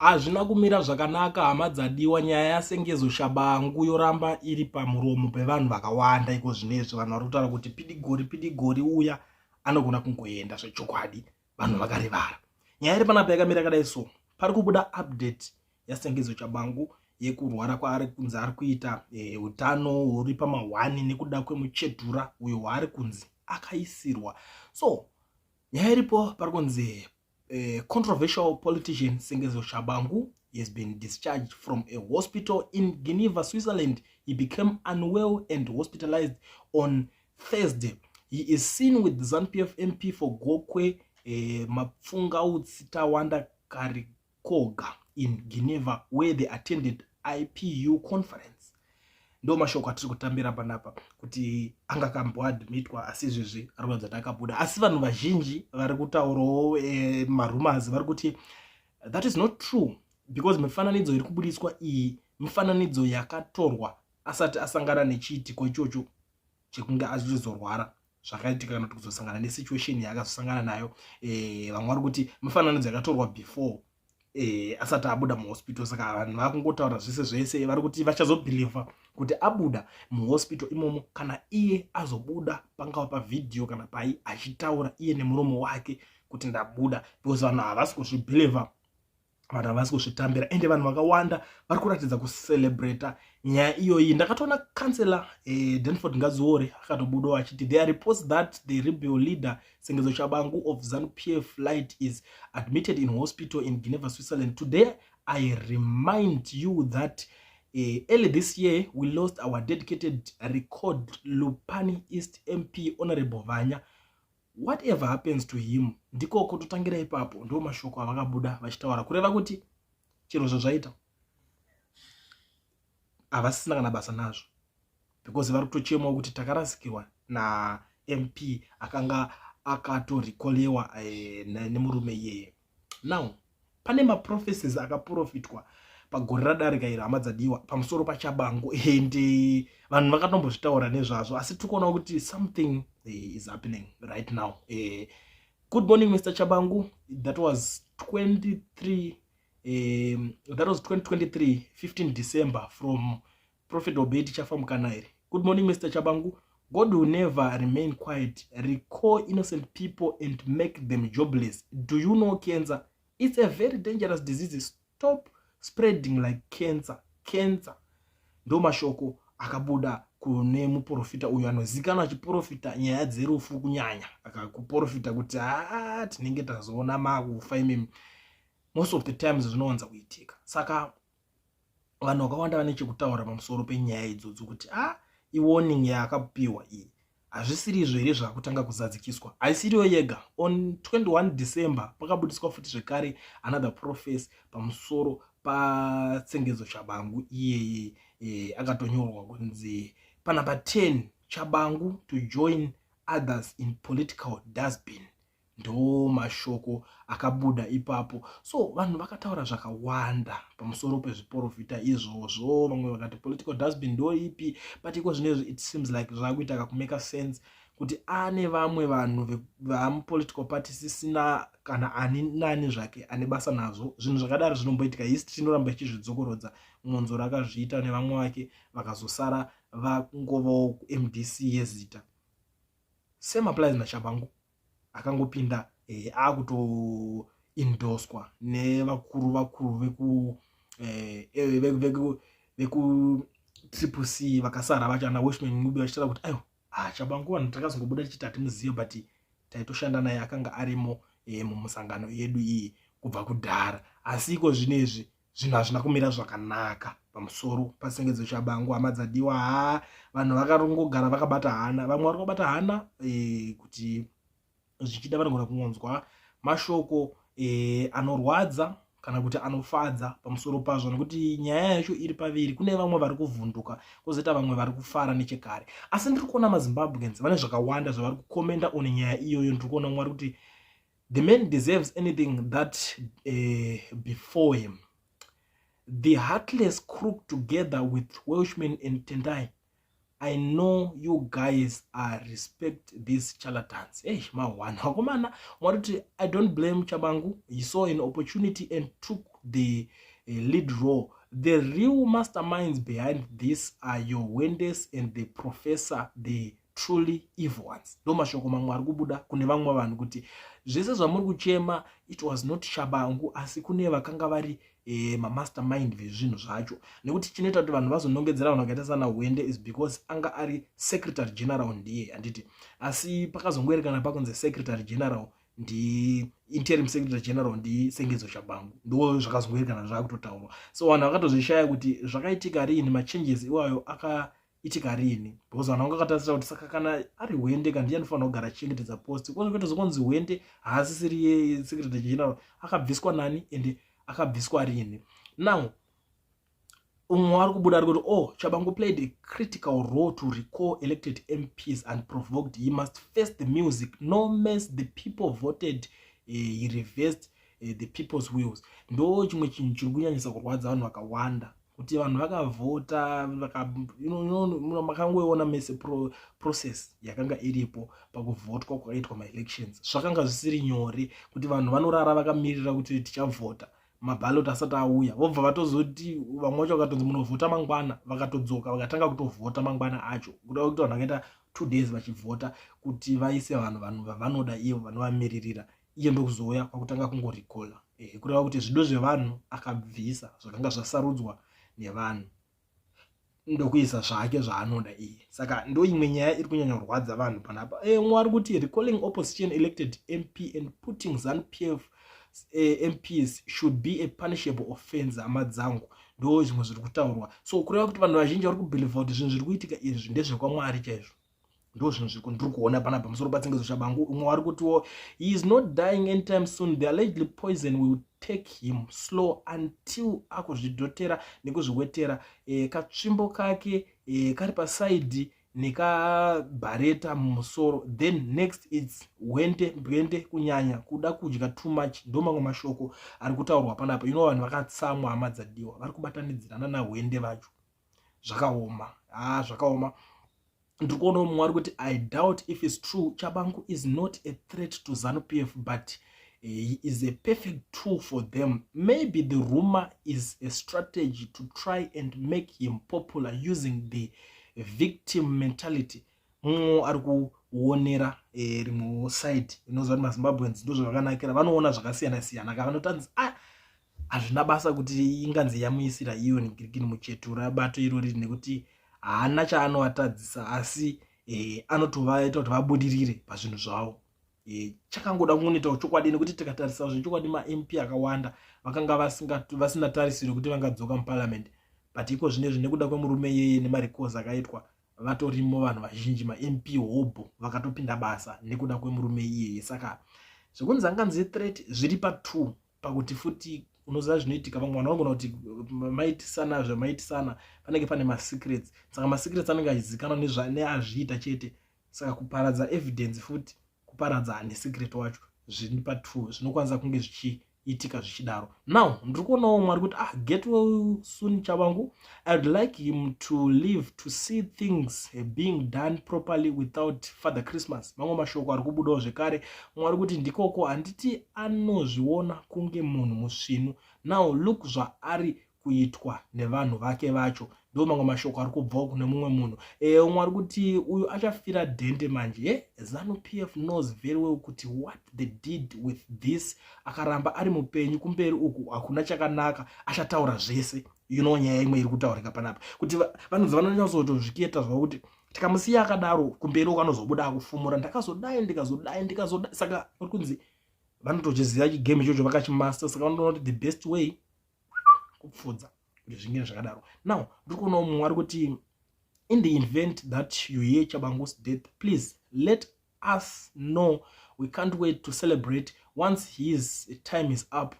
Hazvina kumira zvakanaka hama dzadiwa. Nyaya yasengezo Tshabangu yoramba iri pamuromo pevanhu vakawanda iko zvinezvi. Vanhu vari kutaura kuti pidigori uya anogona kungoenda zvechokwadi. Vanhu vakarivara. Nyaya iri panapa yakamira kadai so. Pari kubuda update yasengezo Tshabangu yekurwara kwaari kunzi ari kuita utano huri pamahwani nekuda kwemuchedhura uyo waari kunzi akaisirwa. So nyaya iripo pari kunzi controversial politician Sengezo Tshabangu has been discharged from a hospital in Geneva, Switzerland. He became unwell and hospitalized on Thursday. He is seen with ZANU-PF MP for Gokwe Mapfunga Tsitawanda Karikoga in Geneva, where they attended IPU conference. Ndo mashoko atiri kutambira panapa kuti anga kamboadmitwa asi izvezvi ari kuratidza kuti akabuda. Asi vanhu vazhinji vari kutaurawo marumazi vari kuti that is not true, because mifananidzo iri kubudiswa iyi mifananidzo yakatorwa asati asangana nechiitiko ichocho chekunge achizorwara zvakaitika kana kuti kuzosangana nesituation yaakazosangana nayo. Vamwe vari kuti mifananidzo yakatorwa before asati abuda muhospital. Saka vanhu vakungotaura zvese zvese vari kuti vachazobhilivha kuti abuda muhospital imomo kana iye azobuda pangava pavidhiyo kana pai achitaura iye nemuromo wake kuti ndabuda, because vanhu havasi kuzvibhilivha, vanhu havasi kuzvitambira, ende vanhu vakawanda vari kuratidza kucelebrata nyaya iyoyi. Ndakatoona kansela Danford Ngazuore akatobudawo achiti there are reports that the rebel leader Sengezo Tshabangu of ZANU-PF Light is admitted in hospital in Geneva, Switzerland. Today I remind you that early this year we lost our dedicated record Lupani East MP Honorable Vanya. Whatever happens to him, ndiko kutotangira ipapo ndo mashoko avakabuda vachitaura kureva kuti chiro zvaita havasisina kana basa nazvo, because vari kutochemawo kuti takarasikirwa na MP akanga akatorikolewa nemurume iyeye. Now pane maprophecies akaprofitwa pagore radarika iro hama dzadiwa pamusoro paChabangu, ende vanhu vakatombozvitaura nezvazvo, asi tikuona kuti something is happening right now. Good morning Mr. Tshabangu. That was 2023 15 December from Prophet Obedi Chafamukanairi. Good morning Mr. Tshabangu. God will never remain quiet. Recall innocent people and make them jobless. Do you know cancer? It's a very dangerous disease. Stop spreading like cancer. Ndo mashoko akabuda kune muprofita uyo anozikanwa achiprofita nyaya dzerufu kunyanya, akakuprofita kuti tinenge tazoona makufa imemi. Most of the times zvinowanza kuitika. Saka vanhu vakawanda vane chekutaura pamusoro penyaya idzodzo kuti iwarning yaakapiwa iyi hazvisiri here zvakutanga kuzadzikiswa. Haisiriyo yega. On 21 December pakabudiswa futi zvekare another prophecy pamusoro paSengezo Tshabangu iyeye akatonyorwa kunzi panapa 10 Tshabangu to join others in political dustbin. Ndo mashoko akabuda ipapo. So vanhu vakataura zvakawanda pamusoro pezviprofita izvozvo. Vamwe vakati political dustbin ndo ipi, but iko zvinezvi it seems like zvakuita kakumeka sense kuti ane vamwe vanhu vamupolitical party sisina kana ani nani zvake ane basa nazvo. Zvinhu zvakadaro zvinomboitika. History inoramba ichizvidzokorodza. Mwanzoro akazviita nevamwe vake vakazosara vangovawo MDC yezita. Same applies naChabangu. Akangopinda akutoindoswa nevakuru veku Triple C vakasara vachana Wishman Ngube vachitaura kuti ayo Tshabangu vanhu takazongobuda tichiti hatimuzivi, but taitoshanda naye akanga arimo mumusangano yedu iyi kubva kudhara. Asi iko zvinezvi zvinhu hazvina kumira zvakanaka pamusoro paSengezo Tshabangu. Hama dzadiwa vanhu vakarongogara vakabata hana. Vamwe vari kubata hana kuti zvichida vanogona kungonzwa mashoko anorwadza kana kuti anofadza pamusoro pazvo, nekuti nyaya yacho iri paviri. Kune vamwe vari kuvhunduka, kwozoita vamwe vari kufara nechekare. Asi ndiri kuona maZimbabweans vane zvakawanda zvavari kukomenda on nyaya iyoyo. Ndiri kuona mwari kuti the man deserves anything that before him. The heartless crook together with Welshman and Tendai. I know you guys respect these charlatans. Mawana. I don't blame Tshabangu. He saw an opportunity and took the lead role. The real masterminds behind this are your Wendes and the professor, the truly evil ones. Ndo mashoko mamwe ari kubuda kune vamwe vanhu kuti zvese zvamuri kuchema it was not Tshabangu, asi kune vakanga vari mamastermind vezvinhu zvacho. Nekuti chinoita kuti vanhu vazonongedzera vanhu vakaita sana Wende is because anga ari secretary general ndiye handiti, asi pakazongoerekana pakunzi secretary general ndi interim secretary general ndi Sengezo Tshabangu, ndo zvakazongoerekana zvakutotaurwa. So vanhu vakatozvishaya kuti zvakaitika rini, machanges iwayo akaitika rini, because vanhu vakatarisira kuti saka kana ari Wende kandi anofanira kugara achengetedza post, kwozvoita zokunzi Wende haasisiri secretary general, akabviswa nani ende akabviswa rini. Now umwe ari kubuda ari kuti Tshabangu played a critical role to recall elected MPs and provoked. He must face the music. No mess the people voted, he reversed the people's wills. Ndo chimwe chinhu chiri kunyanyisa kurwadza vanhu vakawanda, kuti vanhu vakavhota makangoiona mese process yakanga iripo pakuvhotwa kwakaitwa maelections. Zvakanga zvisiri nyore kuti vanhu vanorara vakamirira kuti tichavhota, maballot asati auya, vobva vatozoti vamwe vacho vakatonzi munovhota mangwana, vakatodzoka vakatanga kutovhota mangwana acho, kuda kuti vanhu vakaita 2 days vachivhota kuti vaise vanhu vavanoda ivo vanovamiririra. Iye ndokuzouya kwakutanga kungorikola kureva kuti zvido zvevanhu akabvisa zvakanga zvasarudzwa nevanhu, ndokuisa zvake zvaanoda iye. Saka ndo imwe nyaya iri kunyanya kurwadza vanhu panapa. Umwe ari kuti recalling opposition elected MP and putting ZANU-PF MPs should be a punishable offense. Amadzangu ndo zvimwe zviri kutaurwa. So kureva kuti vanhu vazhinji vari kubheliva kuti zvinhu zviri kuitika izvi ndezvekwamwari chaizvo, ndo zvinhu zviri kuona panapa pamusoro paTsengezo Tshabangu. Umwe ari kutiwo he is not dying anytime soon, the allegedly poison will take him slow until akuzvidhotera nekuzviwetera katsvimbo kake kari pasaidhi nekabhareta mumusoro, then next it's Wende kunyanya kuda kudya too much. Ndo mamwe mashoko ari kutaurwa panapa. Vanhu vakatsamwa hama dzadiwa, vari kubatanidzirana naWende vacho. Zvakaoma, zvakaoma. Ndikuona mumwe ari kuti I doubt if it's true Tshabangu is not a threat to ZANU-PF, but he is a perfect tool for them. Maybe the rumor is a strategy to try and make him popular using the victim mentality. Ari kuonera rimwe side inozva kuti maZimbabweans ndo zvakanakira, vanoona zvakasiyana siyana, kavanotanzi hazvina basa kuti inganzi yamuisira iyo nigirikini muchetura bato iro riri, nekuti haana chaanovatadzisa, asi anotovaita kuti vabudirire pazvinhu zvavo. Chakangoda kungoita chokwadi, nekuti tikatarisa zvechokwadi ma-MP akawanda vakanga vasina tarisiro kuti vangadzoka muparliament, but iko zvinezvi nekuda kwemurume yeye nemarecords akaitwa vatorimo vanhu vazhinji, ma-MP hobho vakatopinda basa nekuda kwemurume iyeye. Saka zvekunzi anganzi threat zviri pa2 pakuti futi unoziva zvinoitika. Vamwe vanhu vanogona kuti maitisana panenge pane masecrets, saka masecrets anenge achizivikanwa neazviita chete, saka kuparadza evidence futi kuparadza nesecret wacho zviri pa2 zvinokwanisa kunge zvichiitika zvichidaro. Now ndiri kuonawo mwari kuti get well soon Tshabangu. I would like him to live to see things being done properly without Father Christmas. Mamwe mashoko ari kubudawo zvekare. Mwari kuti ndikoko handiti anozviona kunge munhu musvinu. Now look zvaari kuitwa nevanhu vake vacho, ndo mamwe mashoko ari kubvawo kune mumwe munhu. Umwe ari kuti uyu achafira dhende manje. ZANU-PF knows very well kuti what they did with this. Akaramba ari mupenyu kumberi uku hakuna chakanaka, achataura zvese. Nyaya imwe iri kutaurika panapa kuti vanhu vanonyatsozotozivieta zvavo kuti tikamusiya akadaro kumberi uku anozobuda akufumura, ndikazodai. Saka uri kunzi vanotochiziva chigame ichocho vakachimaster, saka vanoona kuti the best way kupfudza kuti zvingine zvakadaro. Now ndiri kuonawo mumwe ari kuti in the event that you hear Tshabangu's death, please let us know. We can't wait to celebrate once his time is up.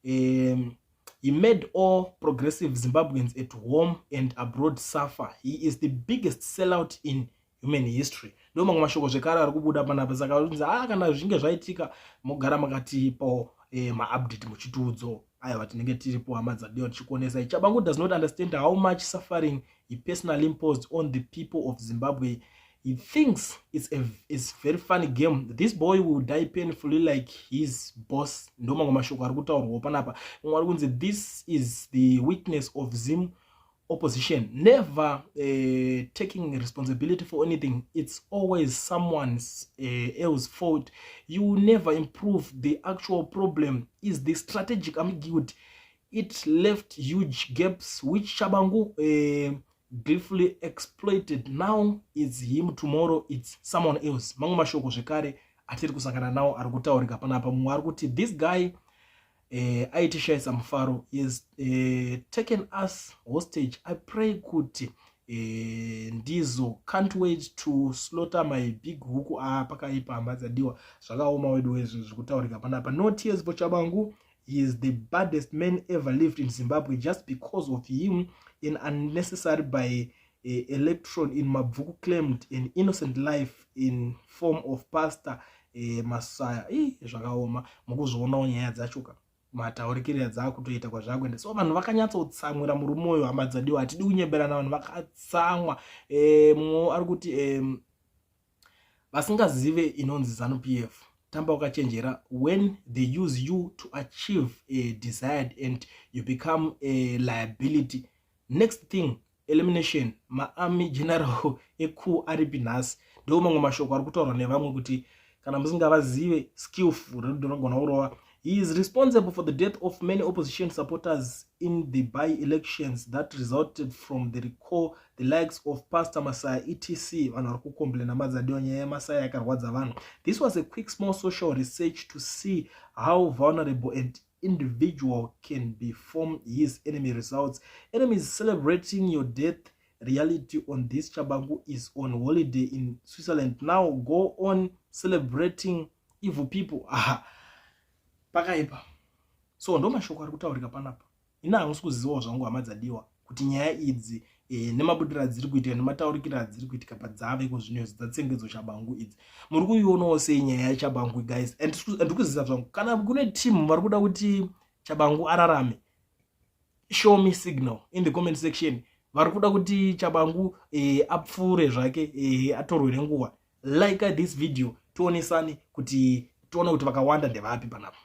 He made all progressive Zimbabweans at home and abroad suffer. He is the biggest sellout in human history. Ndo mamwe mashoko zvekare ari kubuda panapa. Saka unzi kana zvinge zvaitika mogara makatipo ma-update muchitudzo aiwa tinenge tiripo hama dzadiwa tichikuonesai. Tshabangu does not understand how much suffering he personally imposed on the people of Zimbabwe he thinks it's very funny game. This boy will die painfully like his boss. Ndoma mashoko ari kutaurwa panapa. This is the weakness of Zim opposition, never taking responsibility for anything. It's always someone's else's fault. You never improve. The actual problem is the strategic ambiguity. It left huge gaps which Tshabangu briefly exploited. Now it's him, tomorrow it's someone else. Mangu mashoko zvekare atiri kusangana nawo ari kutaurika panapa. Mumwe ari kuti this guy aitisha samfaro is taken us hostage. I pray kuti ndizo can't wait to slaughter my big huku pakaipa ambadzadiwa zvakaoma wedu wezvo zvekutaurika panapa. No tears for Tshabangu. He is the baddest man ever lived in Zimbabwe. Just because of him, an unnecessary by electron in Mabvuku claimed an innocent life in form of pastor Messiah. Zvakaoma mukuzvionawo nyaya dzachoka mataurikire dzakutoita kwazvakuenda. So vanhu vakanyatsotsamwira murume uyu ambadzadiwa. Hatidi kunyemberana, vanhu vakatsamwa. Mumwe ari kuti vasingazive inonzi ZANU-PF, tamba wakachenjera. When they use you to achieve a desired and you become a liability, next thing elimination. Maarmy general eku aripi nhasi. Ndo mamwe mashoko ari kutaurwa nevamwe kuti kana musingavazive skillful rinogona kurova. He is responsible for the death of many opposition supporters in the by-elections that resulted from the recall, the likes of Pastor Messiah etc. This was a quick small social research to see how vulnerable an individual can be from his enemy results. Enemies celebrating your death. Reality on this Tshabangu is on holiday in Switzerland. Now go on celebrating evil people. Pakaipa. So ndo mashoko ari kutaurika panapa. Ina hamusi kuzivawo zvangu hamadzadiwa kuti nyaya idzi nemabudira dziri kuitika nemataurikira dziri kuitika padzave kozvino dzatsengedzo Tshabangu idzi. Muri kuionawo sei nyaya yaTshabangu guys? And ndikuziva zvangu kana kune team vari kuda kuti Tshabangu ararame, show me signal in the comment section. Vari kuda kuti Tshabangu apfure zvake atorwe nenguva. Like this video tuonesane kuti tuone kuti vakawanda ndevapi panapa.